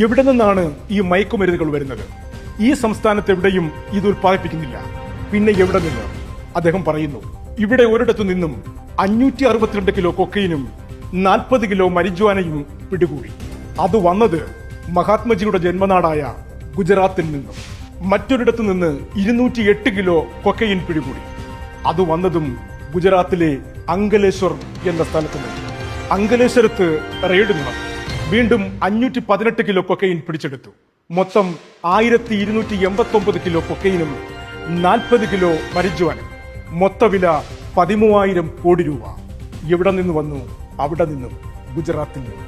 എവിടെ നിന്നാണ് ഈ മയക്കുമരുന്നുകൾ വരുന്നത്? ഈ സംസ്ഥാനത്ത് എവിടെയും ഇത് ഉൽപ്പാദിപ്പിക്കുന്നില്ല. പിന്നെ എവിടെ നിന്ന്? അദ്ദേഹം പറയുന്നു, ഇവിടെ ഒരിടത്തു നിന്നും 562 കിലോ കൊക്കൈനും 40 കിലോ മരിജുവാനയും പിടികൂടി. അത് വന്നത് മഹാത്മജിയുടെ ജന്മനാടായ ഗുജറാത്തിൽ നിന്നും. മറ്റൊരിടത്തു നിന്ന് 208 കിലോ കൊക്കൈൻ പിടികൂടി. അത് വന്നതും ഗുജറാത്തിലെ അങ്കലേശ്വർ എന്ന സ്ഥലത്ത് നിന്ന്. അങ്കലേശ്വരത്ത് റെയ്ഡ് നടന്നു. വീണ്ടും 518 കിലോ കൊക്കൈൻ പിടിച്ചെടുത്തു. മൊത്തം 1289 കിലോ കൊക്കൈനും 40 കിലോ മരിജുവാനും. മൊത്തവില 13,000 കോടി രൂപ. എവിടെ നിന്ന് വന്നു? അവിടെ നിന്നും, ഗുജറാത്തിൽ നിന്നും.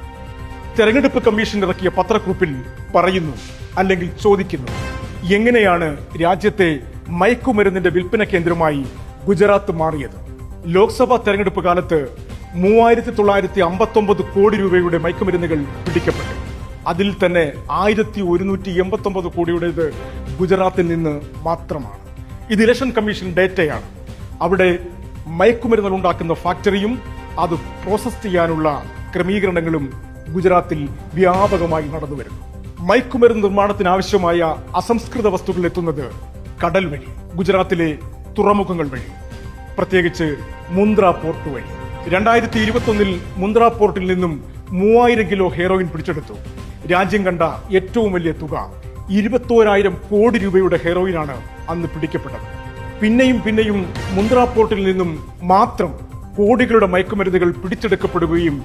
തെരഞ്ഞെടുപ്പ് കമ്മീഷൻ ഇറക്കിയ പത്രക്കുറിപ്പിൽ പറയുന്നു, അല്ലെങ്കിൽ ചോദിക്കുന്നു, എങ്ങനെയാണ് രാജ്യത്തെ മയക്കുമരുന്നിന്റെ വിൽപ്പന കേന്ദ്രമായി ഗുജറാത്ത് മാറിയത്? ലോക്സഭാ തെരഞ്ഞെടുപ്പ് കാലത്ത് 3,959 കോടി രൂപയുടെ മയക്കുമരുന്നുകൾ പിടിക്കപ്പെട്ടു. അതിൽ തന്നെ 1,189 കോടിയുടേത് ഗുജറാത്തിൽ നിന്ന് മാത്രമാണ്. ഇത് ഇലക്ഷൻ കമ്മീഷൻ ഡേറ്റയാണ്. അവിടെ മയക്കുമരുന്നുകൾ ഉണ്ടാക്കുന്ന ഫാക്ടറിയും അത് പ്രോസസ് ചെയ്യാനുള്ള ക്രമീകരണങ്ങളും ഗുജറാത്തിൽ വ്യാപകമായി നടന്നുവരുന്നു. മയക്കുമരുന്ന് നിർമ്മാണത്തിന് ആവശ്യമായ അസംസ്കൃത വസ്തുക്കൾ എത്തുന്നത് കടൽ വഴി, ഗുജറാത്തിലെ തുറമുഖങ്ങൾ വഴി, പ്രത്യേകിച്ച് മുന്ദ്ര പോർട്ട് വഴി. 2021 മുന്ദ്ര പോർട്ടിൽ നിന്നും 3000 കിലോ ഹെറോയിൻ പിടിച്ചെടുത്തു. രാജ്യം കണ്ട ഏറ്റവും വലിയ തുക. 21,000 കോടി രൂപയുടെ ഹെറോയിനാണ് അന്ന് പിടിക്കപ്പെട്ടത്. പിന്നെയും മുന്ദ്ര പോർട്ടിൽ നിന്നും മാത്രം കോടികളുടെ മയക്കുമരുന്നുകൾ പിടിച്ചെടുക്കപ്പെടുകയും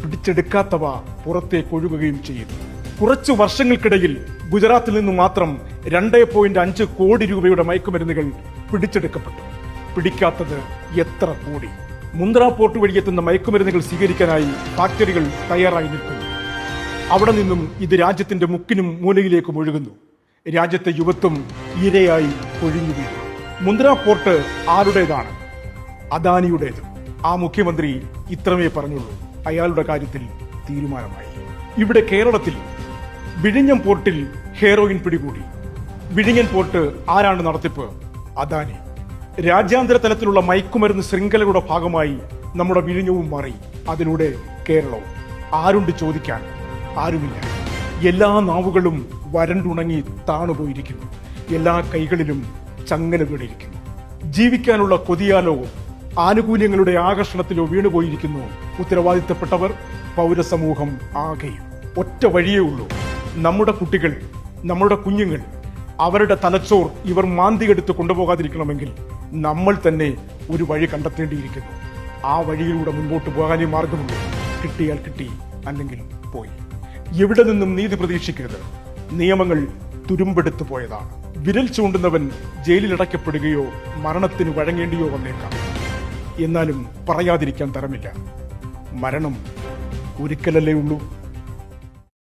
പിടിച്ചെടുക്കാത്തവ പുറത്തേക്ക് ഒഴുകുകയും ചെയ്യുന്നു. കുറച്ചു വർഷങ്ങൾക്കിടയിൽ ഗുജറാത്തിൽ നിന്ന് മാത്രം 2.5 കോടി രൂപയുടെ മയക്കുമരുന്നുകൾ പിടിച്ചെടുക്കപ്പെട്ടു. പിടിക്കാത്തത് എത്ര കോടി? മുന്ദ്ര പോർട്ട് വഴിയെത്തുന്ന മയക്കുമരുന്നുകൾ സ്വീകരിക്കാനായി ഫാക്ടറികൾ തയ്യാറായി നിൽക്കുന്നു. അവിടെ നിന്നും ഇത് രാജ്യത്തിന്റെ മുക്കിനും മൂലയിലേക്കും ഒഴുകുന്നു. രാജ്യത്തെ യുവത്വം ഇരയായി കൊഴിഞ്ഞു വീഴുന്നു. മുന്ദ്ര പോർട്ട് ആരുടേതാണ്? അദാനിയുടേത്. ആ മുഖ്യമന്ത്രി ഇത്രമേ പറഞ്ഞുള്ളൂ. അയാളുടെ കാര്യത്തിൽ തീരുമാനമായി. ഇവിടെ കേരളത്തിൽ വിഴിഞ്ഞം പോർട്ടിൽ ഹെറോയിൻ പിടികൂടി. വിഴിഞ്ഞൻ പോർട്ട് ആരാണ് നടത്തിപ്പ്? അദാനി. രാജ്യാന്തര തലത്തിലുള്ള മയക്കുമരുന്ന് ശൃംഖലയുടെ ഭാഗമായി നമ്മുടെ വിഴിഞ്ഞവും മാറി. അതിലൂടെ കേരളവും. ആരുണ്ട് ചോദിക്കാൻ? ആരുമില്ല. എല്ലാ നാവുകളും വരണ്ടുണങ്ങി താണുപോയിരിക്കുന്നു. എല്ലാ കൈകളിലും ചങ്ങല വീണിരിക്കുന്നു. ജീവിക്കാനുള്ള കൊതിയാലോ ആനുകൂല്യങ്ങളുടെ ആകർഷണത്തിലോ വീണുപോയിരിക്കുന്നു ഉത്തരവാദിത്തപ്പെട്ടവർ, പൗരസമൂഹം ആകെയും. ഒറ്റ വഴിയേ ഉള്ളൂ. നമ്മുടെ കുട്ടികൾ, നമ്മുടെ കുഞ്ഞുങ്ങൾ, അവരുടെ തലച്ചോർ ഇവർ മാന്തിയെടുത്ത് കൊണ്ടുപോകാതിരിക്കണമെങ്കിൽ നമ്മൾ തന്നെ ഒരു വഴി കണ്ടെത്തേണ്ടിയിരിക്കുന്നു. ആ വഴിയിലൂടെ മുൻപോട്ട് പോകാനേ മാർഗമുള്ളൂ. കിട്ടിയാൽ കിട്ടി, അല്ലെങ്കിൽ പോയി. എവിടെ നിന്നും നീതി പ്രതീക്ഷിക്കരുത്. നിയമങ്ങൾ തുരുമ്പെടുത്തു പോയതാണ്. വിരൽ ചൂണ്ടുന്നവൻ ജയിലിലടയ്ക്കപ്പെടുകയോ മരണത്തിന് വഴങ്ങേണ്ടിയോ വന്നേക്കാം. എന്നാലും പറയാതിരിക്കാൻ തരമില്ല. മരണം ഒരിക്കലല്ലേ ഉള്ളൂ.